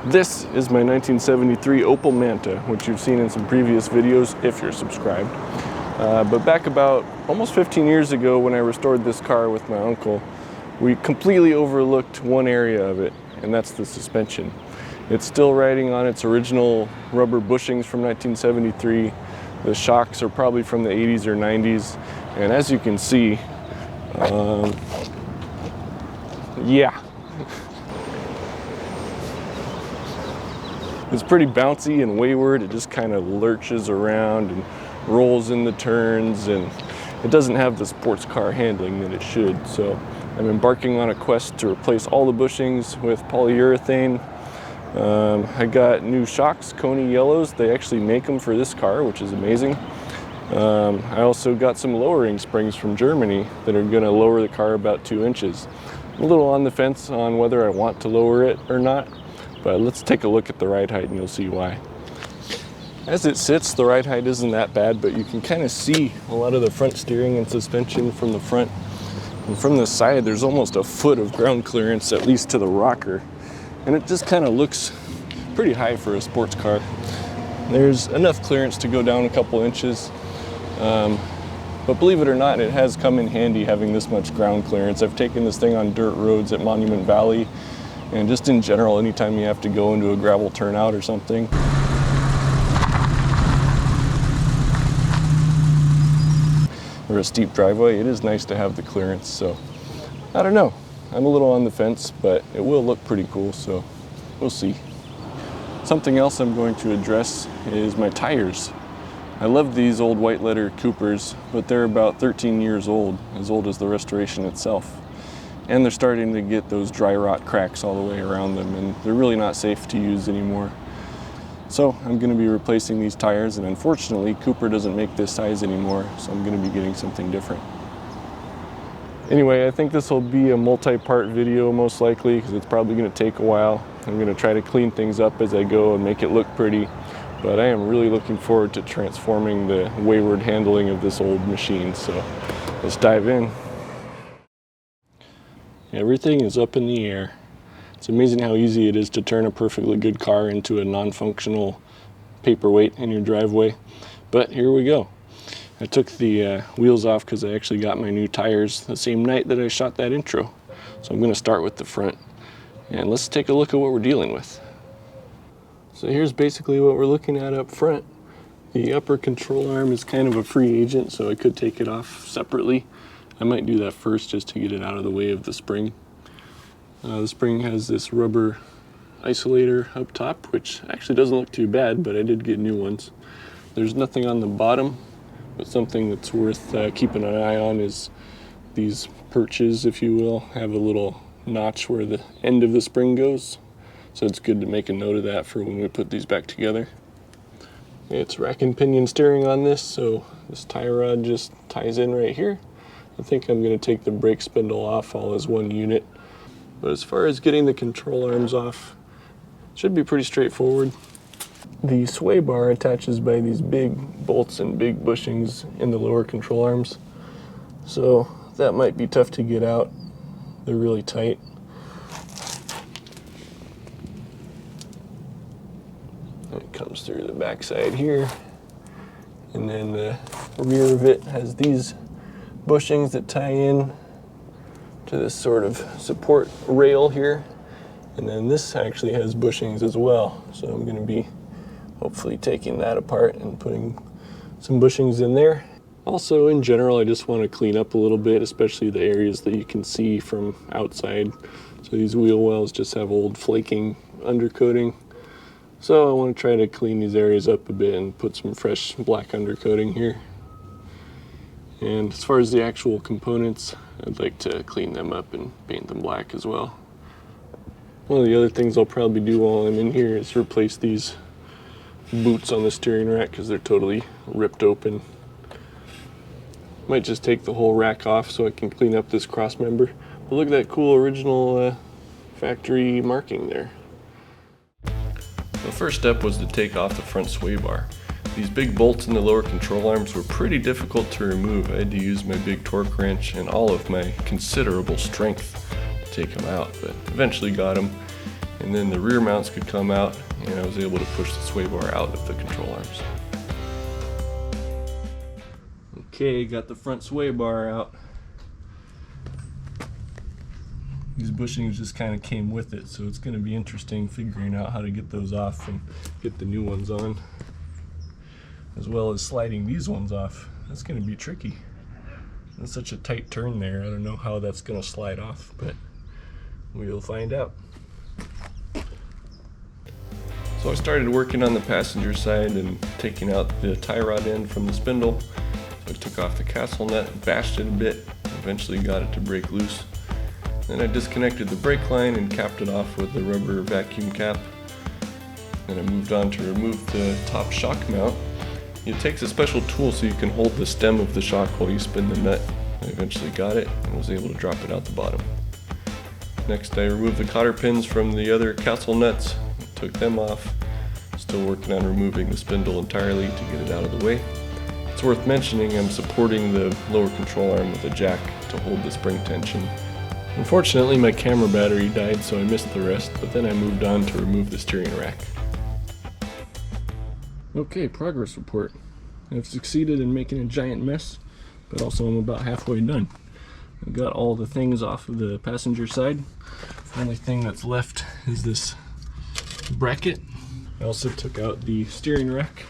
This is my 1973 Opel Manta, which you've seen in some previous videos if you're subscribed. But back about almost 15 years ago when I restored this car with my uncle, we completely overlooked one area of it, and that's the suspension. It's still riding on its original rubber bushings from 1973. The shocks are probably from the 80s or 90s, and as you can see, yeah. It's pretty bouncy and wayward. It just kind of lurches around and rolls in the turns, and it doesn't have the sports car handling that it should. So I'm embarking on a quest to replace all the bushings with polyurethane. I got new shocks, Coney yellows. They actually make them for this car, which is amazing. I also got some lowering springs from Germany that are going to lower the car about 2 inches. I'm a little on the fence on whether I want to lower it or not, but let's take a look at the ride height and you'll see why. As it sits, the ride height isn't that bad, but you can kind of see a lot of the front steering and suspension from the front. And from the side, there's almost a foot of ground clearance, at least to the rocker. And it just kind of looks pretty high for a sports car. There's enough clearance to go down a couple inches. But believe it or not, it has come in handy having this much ground clearance. I've taken this thing on dirt roads at Monument Valley, and just in general, anytime you have to go into a gravel turnout or something. Or a steep driveway, it is nice to have the clearance. So I don't know, I'm a little on the fence, but it will look pretty cool, so we'll see. Something else I'm going to address is my tires. I love these old white letter Coopers, but they're about 13 years old as the restoration itself. And they're starting to get those dry rot cracks all the way around them, and they're really not safe to use anymore. So I'm going to be replacing these tires, and unfortunately Cooper doesn't make this size anymore, so I'm going to be getting something different. Anyway, I think this will be a multi-part video most likely, because it's probably going to take a while. I'm going to try to clean things up as I go and make it look pretty, but I am really looking forward to transforming the wayward handling of this old machine, so let's dive in. Everything is up in the air. It's amazing how easy it is to turn a perfectly good car into a non-functional paperweight in your driveway. But here we go. I took the wheels off because I actually got my new tires the same night that I shot that intro. So I'm going to start with the front. And let's take a look at what we're dealing with. So here's basically what we're looking at up front. The upper control arm is kind of a free agent, so I could take it off separately. I might do that first just to get it out of the way of the spring. The spring has this rubber isolator up top, which actually doesn't look too bad, but I did get new ones. There's nothing on the bottom, but something that's worth keeping an eye on is these perches, if you will, have a little notch where the end of the spring goes. So it's good to make a note of that for when we put these back together. It's rack and pinion steering on this, so this tie rod just ties in right here. I think I'm going to take the brake spindle off all as one unit. But as far as getting the control arms off, it should be pretty straightforward. The sway bar attaches by these big bolts and big bushings in the lower control arms. So that might be tough to get out. They're really tight. It comes through the back side here. And then the rear of it has these bushings that tie in to this sort of support rail here, and then this actually has bushings as well, so I'm going to be hopefully taking that apart and putting some bushings in there. Also, in general, I just want to clean up a little bit, especially the areas that you can see from outside. So these wheel wells just have old flaking undercoating, so I want to try to clean these areas up a bit and put some fresh black undercoating here. And as far as the actual components, I'd like to clean them up and paint them black as well. One of the other things I'll probably do while I'm in here is replace these boots on the steering rack because they're totally ripped open. Might just take the whole rack off so I can clean up this crossmember. But look at that cool original factory marking there. The first step was to take off the front sway bar. These big bolts in the lower control arms were pretty difficult to remove. I had to use my big torque wrench and all of my considerable strength to take them out, but eventually got them. and then the rear mounts could come out, and I was able to push the sway bar out of the control arms. Okay, got the front sway bar out. These bushings just kind of came with it, so it's going to be interesting figuring out how to get those off and get the new ones on, as well as sliding these ones off. That's going to be tricky. That's such a tight turn there. I don't know how that's going to slide off, but we'll find out. So I started working on the passenger side and taking out the tie rod end from the spindle. So I took off the castle nut, bashed it a bit, eventually got it to break loose. Then I disconnected the brake line and capped it off with the rubber vacuum cap. Then I moved on to remove the top shock mount. It takes a special tool so you can hold the stem of the shock while you spin the nut. I eventually got it and was able to drop it out the bottom. Next I removed the cotter pins from the other castle nuts, took them off. Still working on removing the spindle entirely to get it out of the way. It's worth mentioning I'm supporting the lower control arm with a jack to hold the spring tension. Unfortunately, my camera battery died, so I missed the rest, but then I moved on to remove the steering rack. Okay, progress report. I've succeeded in making a giant mess, but also I'm about halfway done. I've got all the things off of the passenger side. The only thing that's left is this bracket. I also took out the steering rack,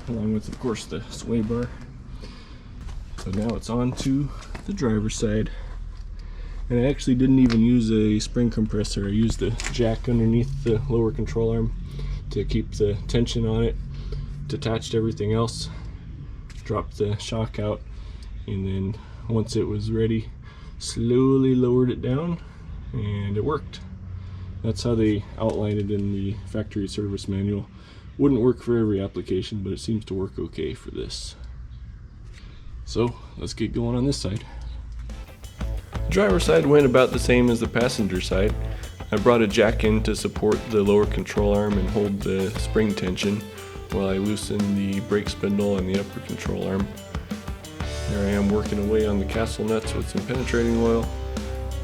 along with, of course, the sway bar. So now it's on to the driver's side. And I actually didn't even use a spring compressor. I used the jack underneath the lower control arm to keep the tension on it. Detached everything else, dropped the shock out, and then once it was ready, slowly lowered it down, and it worked. That's how they outlined it in the factory service manual. Wouldn't work for every application, but it seems to work okay for this. So let's get going on this side. The driver's side went about the same as the passenger side. I brought a jack in to support the lower control arm and hold the spring tension while I loosen the brake spindle and the upper control arm. There I am working away on the castle nuts with some penetrating oil,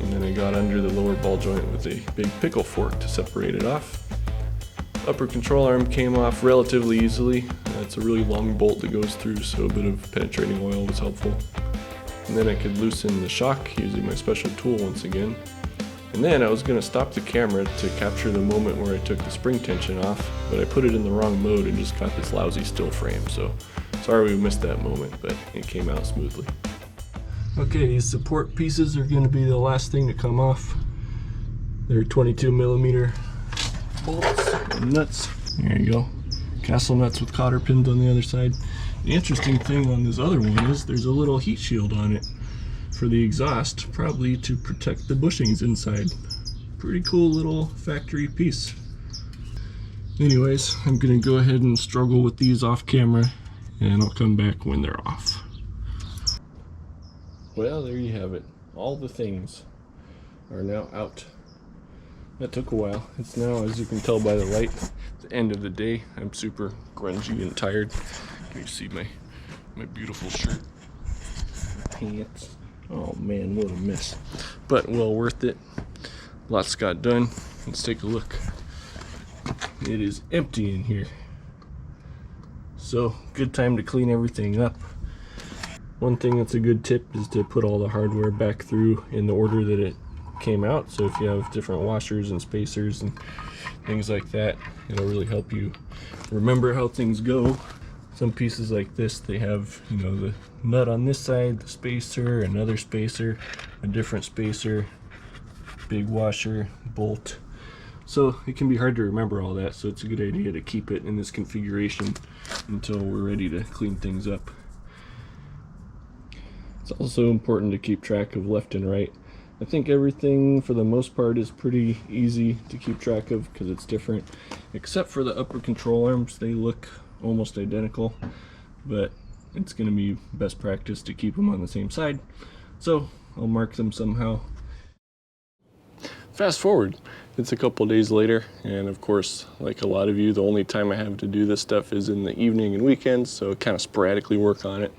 and then I got under the lower ball joint with a big pickle fork to separate it off. Upper control arm came off relatively easily. It's a really long bolt that goes through, so a bit of penetrating oil was helpful. And then I could loosen the shock using my special tool once again. And then I was going to stop the camera to capture the moment where I took the spring tension off, but I put it in the wrong mode and just got this lousy still frame. So sorry we missed that moment, but it came out smoothly. Okay, these support pieces are going to be the last thing to come off. They're 22mm bolts and nuts. There you go. Castle nuts with cotter pins on the other side. The interesting thing on this other one is there's a little heat shield on it for the exhaust, probably to protect the bushings inside. Pretty cool little factory piece. Anyways, I'm gonna go ahead and struggle with these off camera, and I'll come back when they're off. Well, there you have it. All the things are now out. That took a while. It's now, as you can tell by the light, the end of the day. I'm super grungy and tired. Can you see my beautiful shirt, my pants? Oh man, what a mess. But well worth it. Lots got done. Let's take a look. It is empty in here. So, good time to clean everything up. One thing that's a good tip is to put all the hardware back through in the order that it came out. So if you have different washers and spacers and things like that, it'll really help you remember how things go. Some pieces like this, they have, you know, the nut on this side, the spacer, another spacer, a different spacer, big washer, bolt. So it can be hard to remember all that, so it's a good idea to keep it in this configuration until we're ready to clean things up. It's also important to keep track of left and right. I think everything for the most part is pretty easy to keep track of because it's different, except for the upper control arms. They look almost identical, but it's going to be best practice to keep them on the same side, so I'll mark them somehow. Fast forward, it's a couple days later, and of course, like a lot of you, the only time I have to do this stuff is in the evening and weekends, so I kind of sporadically work on it.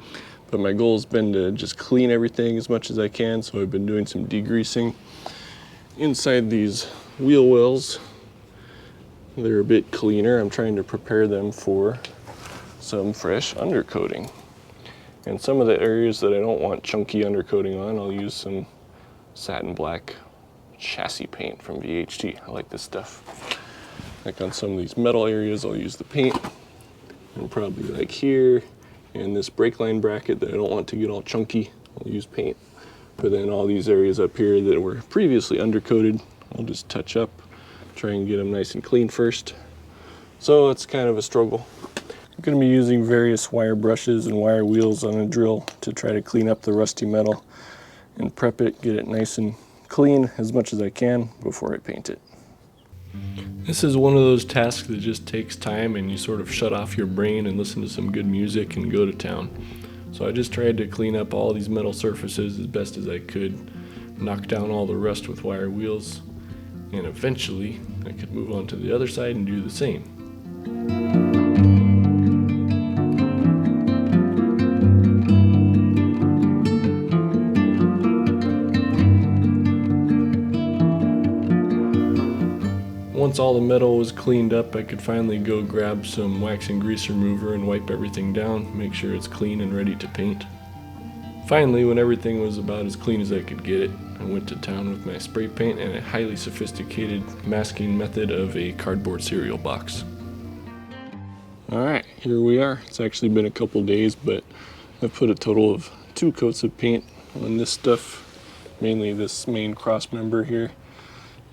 But my goal has been to just clean everything as much as I can, so I've been doing some degreasing inside these wheel wells, they're a bit cleaner. I'm trying to prepare them for some fresh undercoating. And some of the areas that I don't want chunky undercoating on, I'll use some satin black chassis paint from VHT. I like this stuff. Like on some of these metal areas, I'll use the paint. And probably like here, and this brake line bracket that I don't want to get all chunky, I'll use paint. But then all these areas up here that were previously undercoated, I'll just touch up, try and get them nice and clean first. So it's kind of a struggle. I'm going to be using various wire brushes and wire wheels on a drill to try to clean up the rusty metal and prep it, get it nice and clean as much as I can before I paint it. This is one of those tasks that just takes time, and you sort of shut off your brain and listen to some good music and go to town. So I just tried to clean up all these metal surfaces as best as I could, knock down all the rust with wire wheels, and eventually I could move on to the other side and do the same. Once all the metal was cleaned up, I could finally go grab some wax and grease remover and wipe everything down, make sure it's clean and ready to paint. Finally, when everything was about as clean as I could get it, I went to town with my spray paint and a highly sophisticated masking method of a cardboard cereal box. Alright, here we are. It's actually been a couple days, but I've put a total of 2 coats of paint on this stuff, mainly this main cross member here,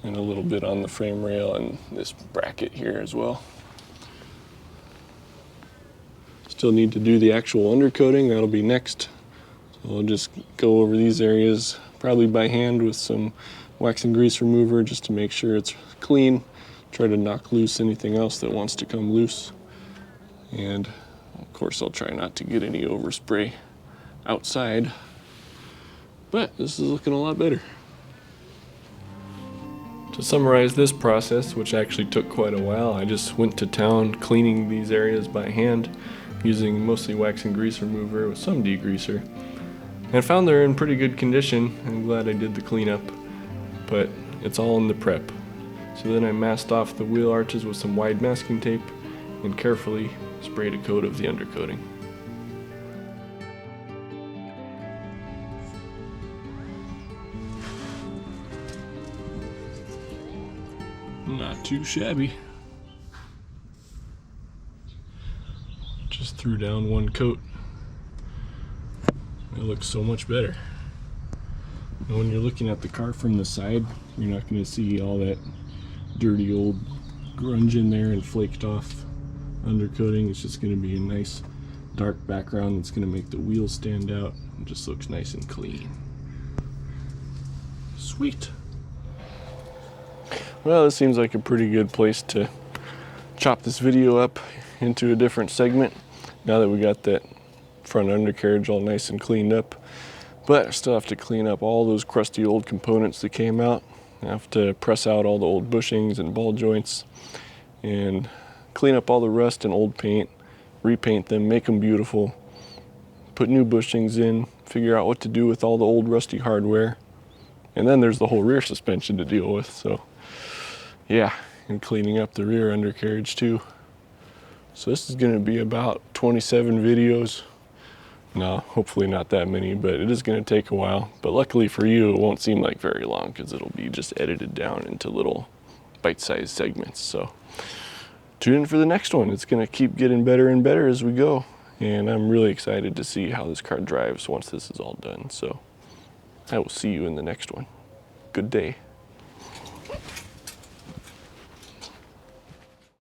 and a little bit on the frame rail and this bracket here as well. Still need to do the actual undercoating, that'll be next. So I'll just go over these areas, probably by hand with some wax and grease remover just to make sure it's clean. Try to knock loose anything else that wants to come loose. And of course I'll try not to get any overspray outside. But this is looking a lot better. To summarize this process, which actually took quite a while, I just went to town cleaning these areas by hand using mostly wax and grease remover with some degreaser. And I found they're in pretty good condition. I'm glad I did the cleanup, but it's all in the prep. So then I masked off the wheel arches with some wide masking tape and carefully sprayed a coat of the undercoating. Not too shabby. Just threw down 1 coat. It looks so much better. And when you're looking at the car from the side, you're not going to see all that dirty old grunge in there and flaked off undercoating. It's just going to be a nice dark background that's going to make the wheels stand out. It just looks nice and clean. Sweet. Well, this seems like a pretty good place to chop this video up into a different segment now that we got that front undercarriage all nice and cleaned up. But I still have to clean up all those crusty old components that came out. I have to press out all the old bushings and ball joints and clean up all the rust and old paint, repaint them, make them beautiful, put new bushings in, figure out what to do with all the old rusty hardware. And then there's the whole rear suspension to deal with, so yeah, and cleaning up the rear undercarriage too. So this is going to be about 27 videos. No, hopefully not that many, but it is going to take a while. But luckily for you, it won't seem like very long because it'll be just edited down into little bite-sized segments. So tune in for the next one. It's going to keep getting better and better as we go. And I'm really excited to see how this car drives once this is all done. So I will see you in the next one. Good day.